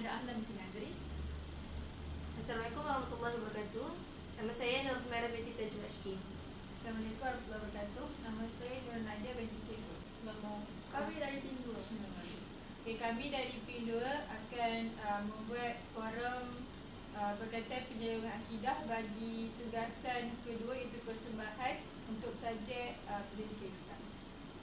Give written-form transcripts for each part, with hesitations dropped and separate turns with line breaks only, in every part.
ahlan Nazri.
Assalamualaikum warahmatullahi wabarakatuh. Nama saya Nur Humairah binti Tajul Ashki.
Assalamualaikum warahmatullahi wabarakatuh. Nama saya Nur Nadia binti Cikgu. Kami dari Pindu. Kami dari Pindu akan membuat forum berkaitan penyelenggaraan akidah bagi tugasan kedua, iaitu persembahan untuk subjek pendidikan Islam.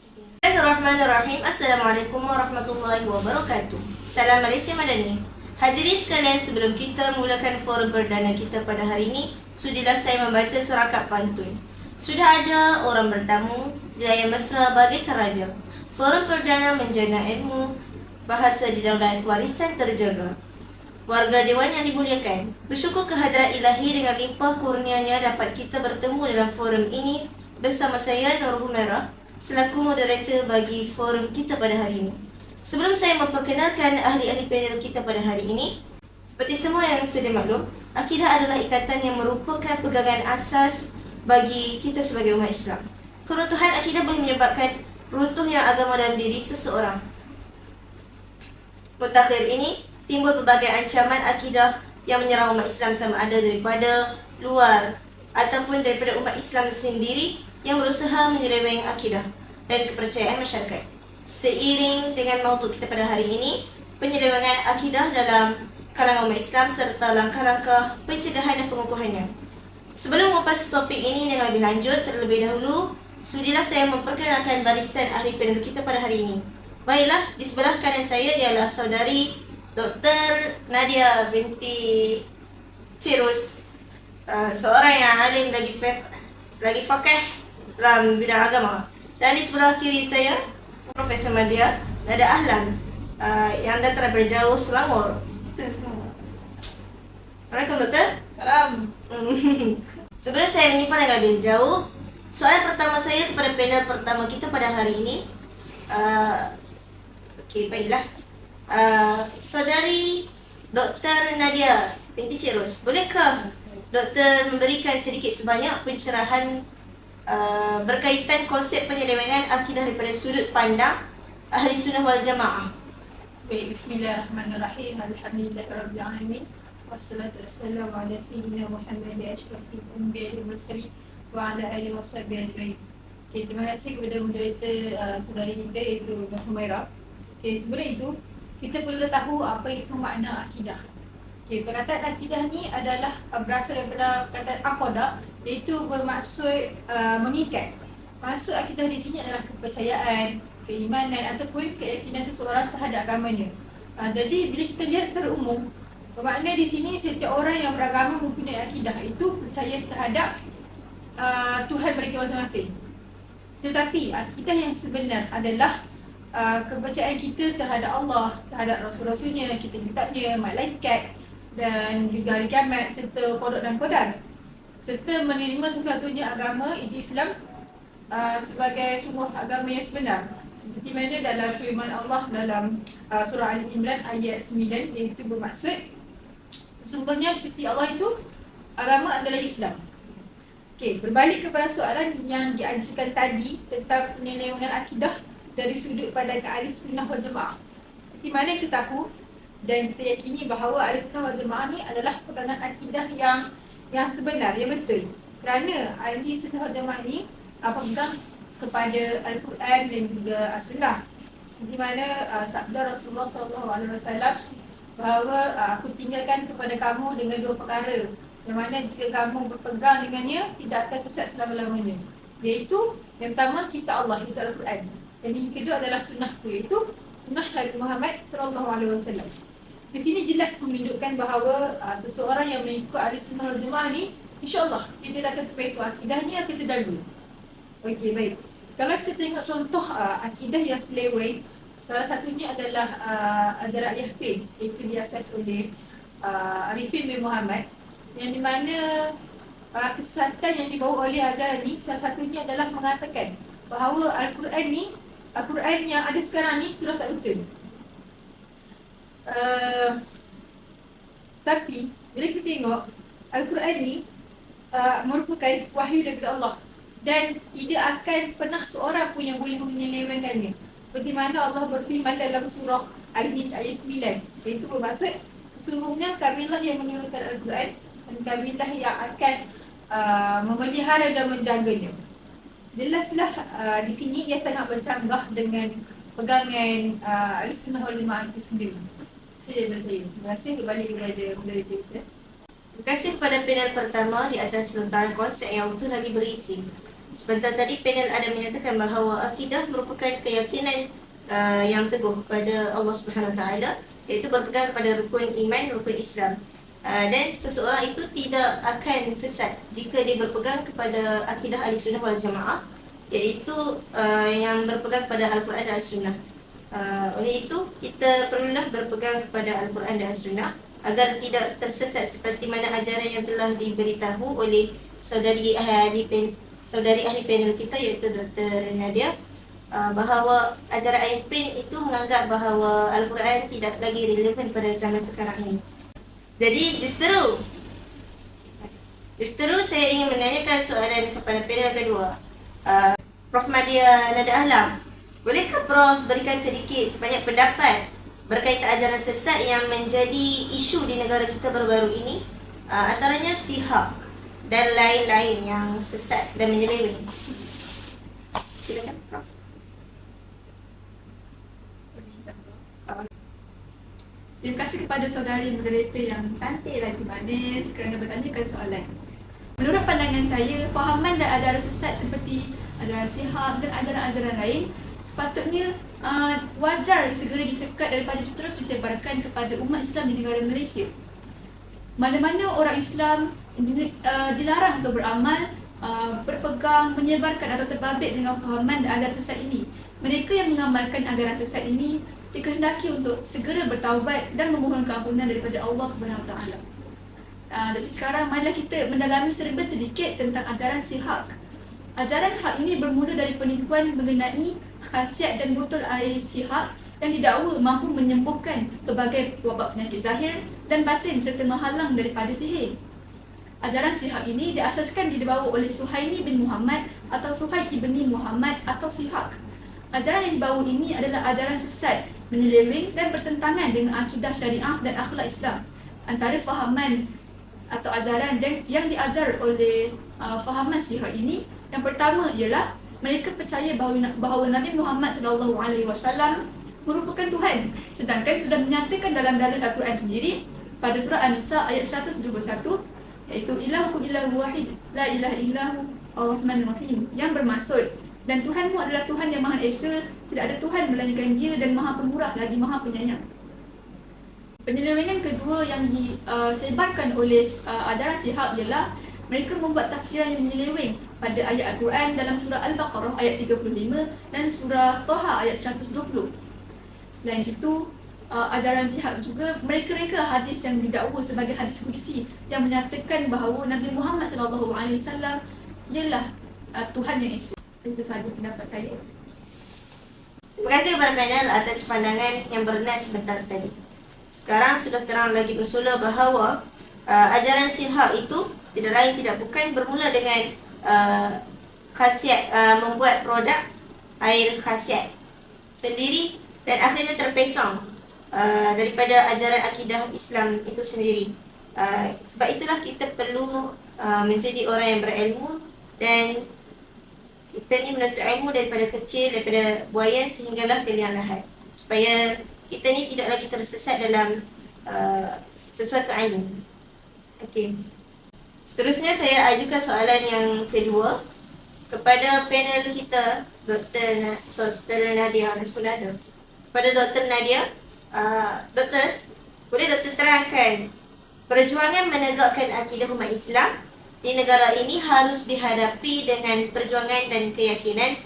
Bismillahirrahmanirrahim. Assalamualaikum warahmatullahi wabarakatuh. Salam Malaysia Madani. Hadirin sekalian, sebelum kita mulakan forum perdana kita pada hari ini, sudilah saya membaca serakat pantun. Sudah ada orang bertamu, gaya mesra bagaikan raja. Forum perdana menjana ilmu, bahasa didaulat, warisan terjaga. Warga Dewan yang dimuliakan, bersyukur kehadrat ilahi dengan limpah kurnianya dapat kita bertemu dalam forum ini bersama saya Nur Humairah selaku moderator bagi forum kita pada hari ini. Sebelum saya memperkenalkan ahli-ahli panel kita pada hari ini, seperti semua yang sedia maklum, akidah adalah ikatan yang merupakan pegangan asas bagi kita sebagai umat Islam. Keruntuhan akidah boleh menyebabkan runtuhnya agama dalam diri seseorang. Mutakhir ini timbul pelbagai ancaman akidah yang menyerang umat Islam, sama ada daripada luar ataupun daripada umat Islam sendiri yang berusaha menyeleweng akidah dan kepercayaan masyarakat. Seiring dengan maudu kita pada hari ini, penyelewengan akidah dalam kalangan umat Islam serta langkah-langkah pencegahan dan pengukuhannya. Sebelum mengupas topik ini dengan lebih lanjut, terlebih dahulu, sudilah saya memperkenalkan barisan ahli panel kita pada hari ini. Baiklah, di sebelah kanan saya ialah saudari Dr. Nadia binti Cirus, seorang yang alim lagi fakih dalam bidang agama. Dan di sebelah kiri saya, Profesor Madia Nada Ahlan, yang datang daripada jauh Selangor. Assalamualaikum Doktor.
Salam.
Sebelum saya menyimpan dengan lebih jauh, soalan pertama saya kepada panel pertama kita pada hari ini. Baiklah. Saudari Dr. Nadia binti Cirus, bolehkah Doktor memberikan sedikit sebanyak pencerahan berkaitan konsep penyelewengan akidah daripada sudut pandang ahli sunnah wal jamaah?
Baik, bismillahirrahmanirrahim. Alhamdulillahirabbil alamin. Wassalatu wassalamu ala sayyidina Muhammad asyrafil anbiya'i wal mursalin wa ala alihi washabihi ajma'in. Terima kasih kepada moderator saudari kita iaitu Nur Humairah. Sebelum itu, kita perlu tahu apa itu makna akidah. Perkataan akidah ni adalah berasal daripada perkataan aqadah, iaitu bermaksud mengikat. Maksud akidah di sini adalah kepercayaan, keimanan ataupun keyakinan seseorang terhadap agamanya. Jadi bila kita lihat secara umum, bermakna di sini setiap orang yang beragama mempunyai akidah, itu percaya terhadap Tuhan mereka masing-masing. Tetapi akidah yang sebenar adalah kepercayaan kita terhadap Allah, terhadap Rasul-Rasulnya, kitab-kitabnya, malaikat dan juga hari kiamat serta kodok dan kodar, serta menerima sesuatunya agama itu Islam sebagai sungguh agama yang sebenar, seperti mana dalam firman Allah dalam surah Ali Imran ayat 9, iaitu bermaksud sesungguhnya di sisi Allah itu agama adalah Islam. Berbalik kepada soalan yang diajukan tadi tentang penyelewengan akidah dari sudut pandang ahli sunnah wal jamaah. Seperti mana kita tahu dan kita yakini bahawa ahli sunnah wal jamaah ni adalah pegangan akidah yang sebenar, yang betul. Kerana ahli sunnah wal jamaah ni pegang kepada Al-Quran dan juga As-Sunnah. Seperti mana sabda Rasulullah SAW bahawa aku tinggalkan kepada kamu dengan dua perkara, yang mana jika kamu berpegang dengannya tidak akan sesat selama-lamanya, iaitu yang pertama kitab Allah, iaitu Al-Quran, dan yang kedua adalah sunnahku, iaitu sunnah Nabi Muhammad SAW. Di sini jelas menunjukkan bahawa seseorang yang mengikut ahli sunnah wal jamaah ni, insya-Allah dia tidak akan terpeso, akidahnya akan terjaga. Baik. Kalau kita tengok contoh akidah yang seleweng, salah satunya adalah Al-Darah Yahfid, iaitu diasas oleh Arifin bin Muhammad, yang di mana kesesatan yang dibawa oleh ajaran ni salah satunya adalah mengatakan bahawa Al-Quran yang ada sekarang ni sudah tak betul. Tapi bila kita tengok Al-Quran ni merupakan wahyu daripada Allah, dan tidak akan pernah seorang pun yang boleh menyelewengkannya. Seperti mana Allah berfirman dalam surah Al-Hijr ayat 9, iaitu bermaksud Sesungguhnya kamilah yang menurunkan Al-Quran dan kamilah yang akan memelihara dan menjaganya. Jelaslah di sini ia sangat bercanggah dengan pegangan Ahlussunnah wal Jamaah itu sendiri. Saya. Terima kasih kembali kepada moderator kita.
Terima kasih kepada panel pertama di atas lontaran konsep yang utuh lagi berisi. Sebentar tadi panel ada menyatakan bahawa akidah merupakan keyakinan yang teguh kepada Allah Subhanahu Wa Taala, iaitu berpegang kepada rukun iman, rukun Islam. Dan seseorang itu tidak akan sesat jika dia berpegang kepada akidah Ahlussunnah wal Jamaah, iaitu yang berpegang kepada Al-Quran dan As-Sunnah. Oleh itu, kita perlulah berpegang kepada Al-Quran dan As-Sunnah agar tidak tersesat seperti mana ajaran yang telah diberitahu oleh saudari ahli panel kita, iaitu Dr. Nadia, bahawa ajaran IPIN itu menganggap bahawa Al-Quran tidak lagi relevan pada zaman sekarang ini. Jadi justru saya ingin menanyakan soalan kepada panel kedua. Prof. Madia Nada Ahlam, bolehkah Prof berikan sedikit sebanyak pendapat berkaitan ajaran sesat yang menjadi isu di negara kita baru-baru ini, antaranya Sihak dan lain-lain yang sesat dan menyeleweng? Silakan Prof.
Terima kasih kepada saudari moderator yang cantik lagi manis kerana bertanyakan soalan. Menurut pandangan saya, fahaman dan ajaran sesat seperti ajaran Sihak dan ajaran-ajaran lain sepatutnya wajar segera disekat daripada terus disebarkan kepada umat Islam di negara Malaysia. Mana-mana orang Islam dilarang untuk beramal, berpegang, menyebarkan atau terbabit dengan fahaman dan ajaran sesat ini. Mereka yang mengamalkan ajaran sesat ini dikehendaki untuk segera bertaubat dan memohon keampunan daripada Allah Subhanahu Wa Taala. Jadi sekarang marilah kita mendalami sedikit tentang ajaran Sihak. Ajaran hak ini bermula dari penipuan mengenai khasiat dan botol air Sihak yang didakwa mampu menyembuhkan pelbagai wabak penyakit zahir dan batin serta menghalang daripada sihir. Ajaran Sihak ini diasaskan dibawa oleh Suhaimi bin Muhammad atau Suhaib ibni Muhammad atau Sihak. Ajaran yang dibawa ini adalah ajaran sesat, menyeleweng dan bertentangan dengan akidah syariah dan akhlak Islam. Antara fahaman atau ajaran yang diajar oleh fahaman Sihak ini, yang pertama ialah mereka percaya bahawa Nabi Muhammad SAW merupakan Tuhan, sedangkan sudah menyatakan dalam dalil Al-Quran sendiri pada surah An-Nisa ayat 171, iaitu ilahukum ilahu wahid la ilaha illahu ar-rahmanir rahim, yang bermaksud dan Tuhanmu adalah Tuhan yang Maha Esa, tidak ada Tuhan melainkan Dia dan Maha Pemurah lagi Maha Penyayang. Penyelewengan kedua yang disebarkan oleh ajaran Sihak ialah mereka membuat tafsiran yang menyeleweng pada ayat Al-Quran dalam surah Al-Baqarah ayat 35 dan surah Taha ayat 120. Selain itu, ajaran Sihak juga mereka hadis yang didakwa sebagai hadis qudsi yang menyatakan bahawa Nabi Muhammad SAW ialah Tuhan yang Esa. Itu sahaja pendapat saya.
Terima kasih kepada panel atas pandangan yang bernas sebentar tadi. Sekarang sudah terang lagi bersula bahawa ajaran Sihak itu tidak lain tidak bukan bermula dengan khasiat membuat produk air khasiat sendiri dan akhirnya terpesong daripada ajaran akidah Islam itu sendiri. Sebab itulah kita perlu menjadi orang yang berilmu, dan kita ni menuntut ilmu daripada kecil, daripada buaya sehinggalah ke liang lahat, supaya kita ni tidak lagi tersesat dalam sesuatu ilmu. Okey. Seterusnya saya ajukan soalan yang kedua kepada panel kita, Dr. Nadia Nasmunada. Kepada Dr. Nadia, Doktor, boleh Doktor terangkan perjuangan menegakkan akidah umat Islam di negara ini harus dihadapi dengan perjuangan dan keyakinan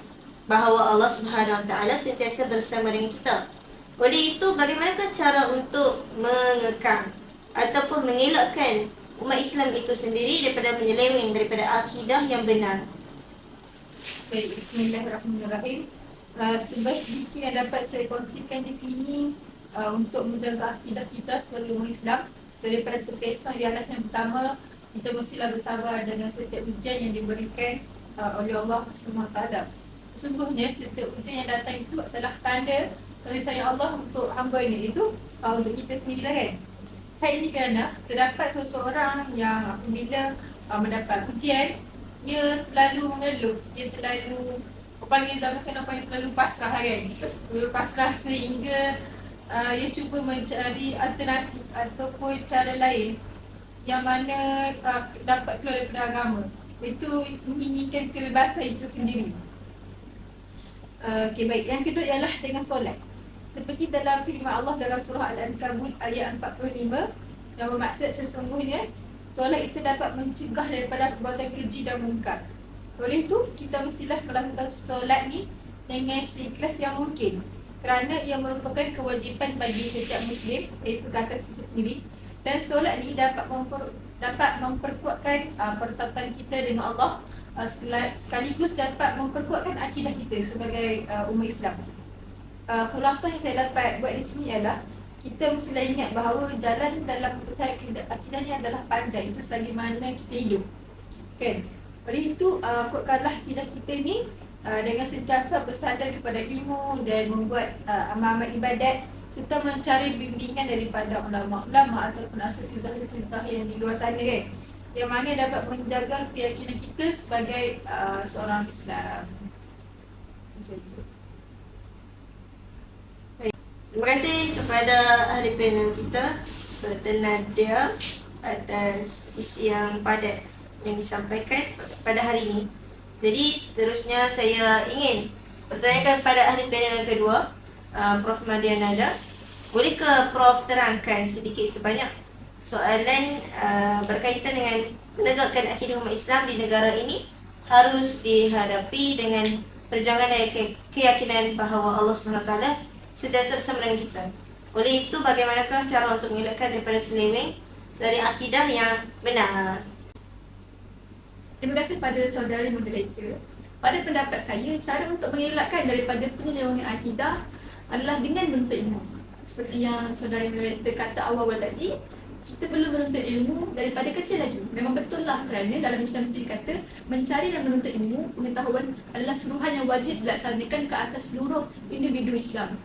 bahawa Allah Subhanahu Wa Taala sentiasa bersama dengan kita. Oleh itu, bagaimanakah cara untuk mengekang ataupun mengelakkan umat Islam itu sendiri daripada menyeleweng daripada akidah yang benar?
Baik, bismillahirrahmanirrahim. Sebab sedikit yang dapat saya kongsikan di sini untuk menjaga akidah kita sebagai umat Islam daripada terkesan ialah yang pertama, kita mestilah bersabar dengan setiap ujian yang diberikan oleh Allah SWT. Sesungguhnya setiap ujian yang datang itu adalah tanda kasih sayang Allah untuk hamba-Nya, itu untuk kita sendiri kan. Hai ini kerana terdapat seseorang yang apabila mendapat ujian, dia terlalu mengeluh, dia terlalu panggil dalam bahasa apa yang terlalu pasrah kan, terlalu pasrah sehingga dia cuba mencari alternatif ataupun cara lain yang mana dapat keluar daripada agama. Itu menginginkan kebebasan itu sendiri. Okey, baik. Yang kedua ialah dengan solat. Seperti dalam firman Allah dalam surah Al-Ankabut ayat 45 yang bermaksud sesungguhnya solat itu dapat mencegah daripada perbuatan keji dan mungkar. Oleh itu, kita mestilah melakukan solat ni dengan seikhlas yang mungkin, kerana ia merupakan kewajipan bagi setiap Muslim, iaitu ke atas kita sendiri. Dan solat ni dapat memperkuatkan pertautan kita dengan Allah, sekaligus dapat memperkuatkan akidah kita sebagai umat Islam. Khulasah yang saya dapat buat di sini ialah kita mestilah ingat bahawa jalan dalam akidah ni adalah panjang, itu selagi mana kita hidup, kan? Oleh itu, kuatkanlah akidah kita ni dengan sentiasa bersandar kepada ilmu dan membuat amal-amal ibadat serta mencari bimbingan daripada ulama-ulama ataupun asatizah yang di luar sana, kan, yang mana dapat menjaga keyakinan kita sebagai seorang Islam.
Terima kasih kepada ahli panel kita, Dr. Nadia, atas isi yang padat yang disampaikan pada hari ini. Jadi seterusnya saya ingin bertanyakan kepada ahli panel yang kedua, Prof. Madia Nada. Boleh ke Prof terangkan sedikit sebanyak soalan berkaitan dengan menegakkan akidah umat Islam di negara ini harus dihadapi dengan perjuangan dan keyakinan bahawa Allah SWT sentiasa bersama dengan kita. Oleh itu, bagaimanakah cara untuk mengelakkan daripada seleweng dari akidah yang benar?
Terima kasih pada saudara moderator. Pada pendapat saya, cara untuk mengelakkan daripada penyelewengan akidah adalah dengan menuntut ilmu. Seperti yang saudara moderator kata awal-awal tadi, kita perlu menuntut ilmu daripada kecil lagi. Memang betul lah, kerana dalam Islam sendiri kata mencari dan menuntut ilmu, pengetahuan adalah suruhan yang wajib dilaksanakan ke atas seluruh individu Islam.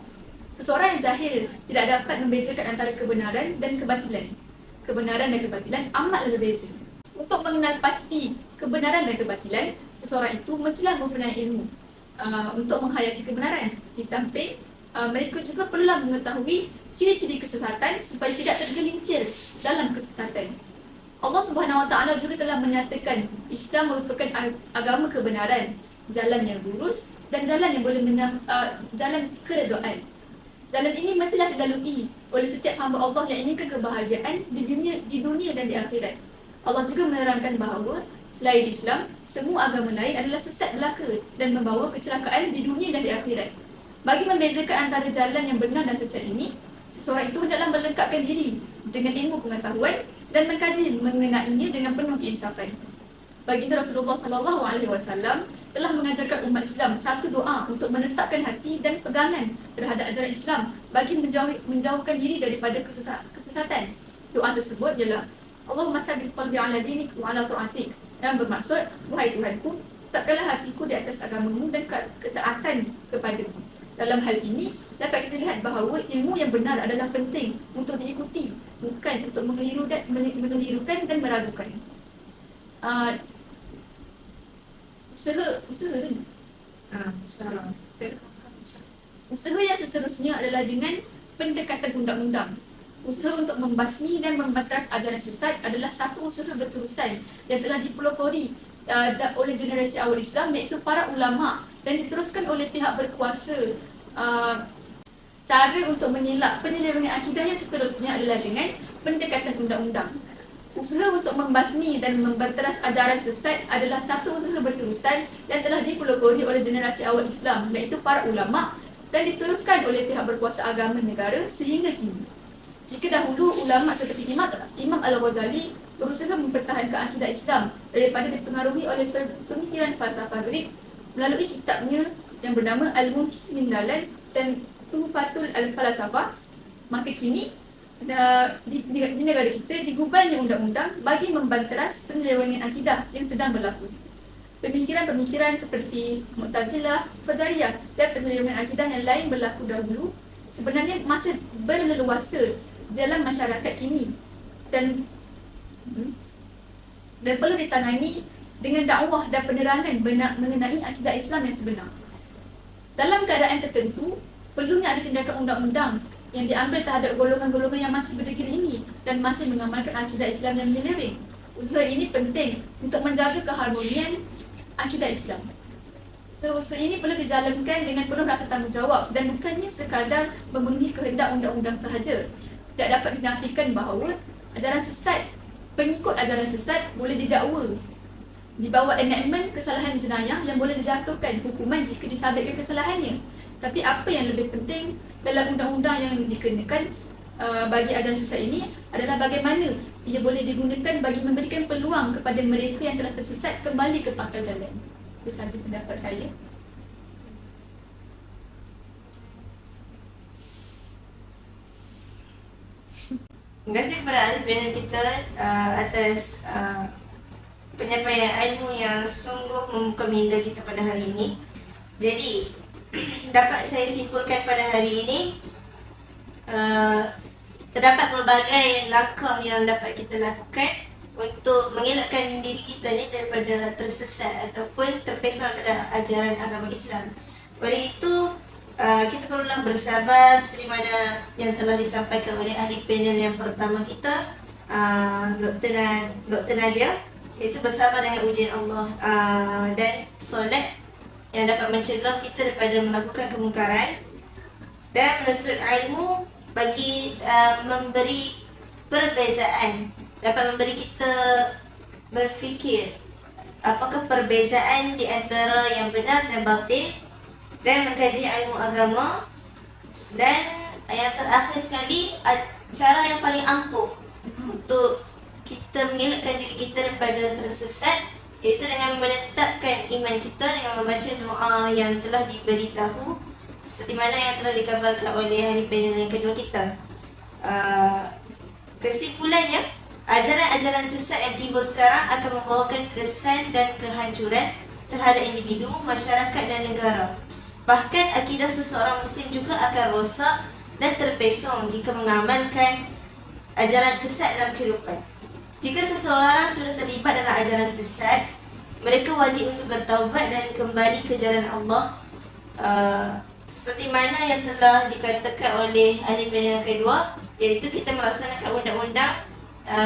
Seseorang yang jahil tidak dapat membezakan antara kebenaran dan kebatilan. Kebenaran dan kebatilan amatlah berbeza. Untuk mengenal pasti kebenaran dan kebatilan, seseorang itu mestilah mempunyai ilmu untuk menghayati kebenaran. Di samping mereka juga perlulah mengetahui ciri-ciri kesesatan supaya tidak tergelincir dalam kesesatan. Allah SWT juga telah menyatakan Islam merupakan agama kebenaran, jalan yang lurus dan jalan yang boleh jalan keredaan. Jalan ini mestilah dilalui oleh setiap hamba Allah yang inginkan kebahagiaan di dunia dan di akhirat. Allah juga menerangkan bahawa selain Islam, semua agama lain adalah sesat belaka dan membawa kecelakaan di dunia dan di akhirat. Bagi membezakan antara jalan yang benar dan sesat ini, seseorang itu hendaklah melengkapkan diri dengan ilmu pengetahuan dan mengkaji mengenainya dengan penuh keinsafan. Baginda Rasulullah SAW telah mengajarkan umat Islam satu doa untuk menetapkan hati dan pegangan terhadap ajaran Islam bagi menjauhkan diri daripada kesesatan. Doa tersebut ialah Allahumma tsabbit qalbi ala dinik wa ala ta'atik, yang bermaksud, wahai Tuhanku, tetapkanlah hatiku di atas agamamu dan ketaatan kepadamu. Dalam hal ini, dapat kita lihat bahawa ilmu yang benar adalah penting untuk diikuti, bukan untuk mengelirukan dan meragukan. Usaha yang seterusnya adalah dengan pendekatan undang-undang. Usaha untuk membasmi dan membatas ajaran sesat adalah satu usaha berterusan yang telah dipelopori oleh generasi awal Islam, iaitu para ulama, dan diteruskan oleh pihak berkuasa. Cara untuk mengelak penyelewengan akidah yang seterusnya adalah dengan pendekatan undang-undang. Usaha untuk membasmi dan membatas ajaran sesat adalah satu usaha berterusan yang telah dipelopori oleh generasi awal Islam, iaitu para ulama, dan diteruskan oleh pihak berkuasa agama negara sehingga kini. Jika dahulu ulama seperti Imam Al-Ghazali berusaha mempertahankan akidah Islam daripada dipengaruhi oleh pemikiran falsafah Grik melalui kitabnya yang bernama Al-Munqidh min Dalal dan Tuhfatul Al-Falasafah, maka kini di negara kita digubahnya undang-undang bagi membanteras penyelewengan akidah yang sedang berlaku. Pemikiran-pemikiran seperti Mu'tazilah, Qadariyah dan penyelewengan akidah yang lain berlaku dahulu sebenarnya masih berleluasa dalam masyarakat kini, dan perlu ditangani dengan dakwah dan penerangan mengenai akidah Islam yang sebenar. Dalam keadaan tertentu, perlunya ada tindakan undang-undang yang diambil terhadap golongan-golongan yang masih bernegeri ini dan masih mengamalkan akidah Islam yang menyeluruh. Usaha ini penting untuk menjaga keharmonian akidah Islam. Usaha ini perlu dijalankan dengan penuh rasa tanggungjawab dan bukannya sekadar memenuhi kehendak undang-undang sahaja. Tak dapat dinafikan bahawa ajaran sesat, pengikut ajaran sesat boleh didakwa di bawah enactment kesalahan jenayah yang boleh dijatuhkan hukuman jika disabitkan kesalahannya. Tapi apa yang lebih penting dalam undang-undang yang dikenakan bagi ajaran sesat ini adalah bagaimana ia boleh digunakan bagi memberikan peluang kepada mereka yang telah tersesat kembali ke pangkal jalan. Itu sahaja pendapat saya.
Terima kasih kepada ahli panel kita atas penyampaian ilmu yang sungguh membuka minda kita pada hari ini. Jadi, dapat saya simpulkan pada hari ini, terdapat pelbagai langkah yang dapat kita lakukan untuk mengelakkan diri kita ni daripada tersesat ataupun terpesong pada ajaran agama Islam. Oleh itu, kita perlulah bersabar seperti mana yang telah disampaikan oleh ahli panel yang pertama kita, Dr. Nadia, iaitu bersabar dengan ujian Allah dan solat yang dapat mencegah kita daripada melakukan kemungkaran, dan menuntut ilmu bagi memberi perbezaan, dapat memberi kita berfikir apakah perbezaan di antara yang benar dan batil, dan mengkaji ilmu agama. Dan yang terakhir sekali, cara yang paling ampuh untuk kita mengelakkan diri kita daripada tersesat, iaitu dengan menetapkan iman kita dengan membaca doa yang telah diberitahu seperti mana yang telah dikabarkan oleh ahli panel yang kedua kita. Kesimpulannya, ajaran-ajaran sesat yang timbul sekarang akan membawakan kesan dan kehancuran terhadap individu, masyarakat dan negara. Bahkan akidah seseorang muslim juga akan rosak dan terpesong jika mengamalkan ajaran sesat dalam kehidupan. Jika seseorang sudah terlibat dalam ajaran sesat, mereka wajib untuk bertaubat dan kembali ke jalan Allah, seperti mana yang telah dikatakan oleh ahli panel yang kedua, iaitu kita melaksanakan undang-undang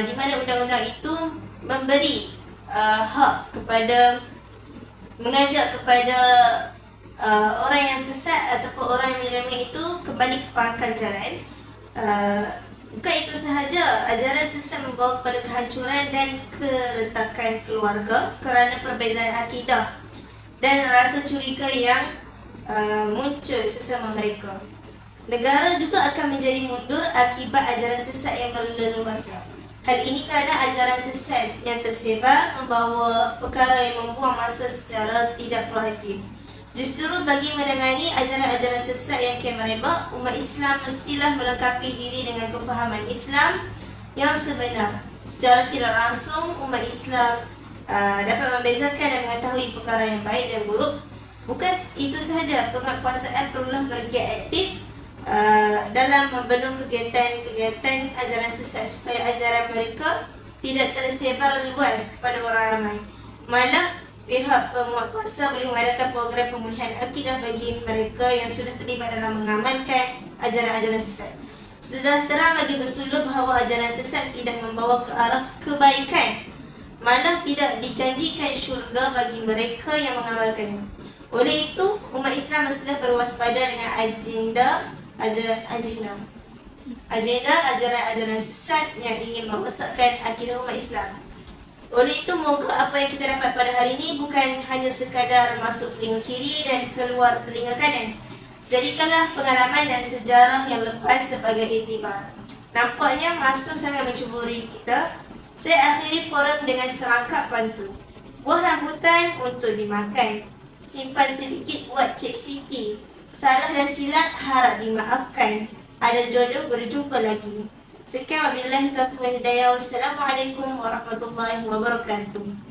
di mana undang-undang itu memberi hak kepada, mengajak kepada orang yang sesat ataupun orang yang menyeleweng itu kembali ke pangkal jalan. Bukan itu sahaja, ajaran sesat membawa kepada kehancuran dan keretakan keluarga kerana perbezaan akidah dan rasa curiga yang muncul sesama mereka. Negara juga akan menjadi mundur akibat ajaran sesat yang berleluasa. Hal ini kerana ajaran sesat yang tersebar membawa perkara yang membuang masa secara tidak proaktif. Justru bagi menangani ajaran-ajaran sesat yang kian merebak, umat Islam mestilah melengkapi diri dengan kefahaman Islam yang sebenar. Secara tidak langsung, umat Islam dapat membezakan dan mengetahui perkara yang baik dan buruk. Bukan itu sahaja, penguatkuasaan perlulah bergiat aktif dalam membendung kegiatan-kegiatan ajaran sesat supaya ajaran mereka tidak tersebar luas kepada orang ramai. Malah, pihak penguatkuasa boleh mengadakan program pemulihan akidah bagi mereka yang sudah terlibat dalam mengamalkan ajaran-ajaran sesat. Sudah terang lagi bersuluh bahawa ajaran sesat tidak membawa ke arah kebaikan, malah tidak dijanjikan syurga bagi mereka yang mengamalkannya. Oleh itu, umat Islam mestilah berwaspada dengan agenda ajaran-ajaran sesat yang ingin merosakkan akidah umat Islam. Oleh itu, moga apa yang kita dapat pada hari ini bukan hanya sekadar masuk telinga kiri dan keluar telinga kanan. Jadikanlah pengalaman dan sejarah yang lepas sebagai iktibar. Nampaknya masa sangat mencuburi kita. Saya akhiri forum dengan serangkap pantun. Buah rambutan untuk dimakan, simpan sedikit buat Cik Siti. Salah dan silap harap dimaafkan. Ada jodoh berjumpa lagi. Sekian wabillahi taufiq wal hidayah. Wassalamualaikum warahmatullahi wabarakatuh.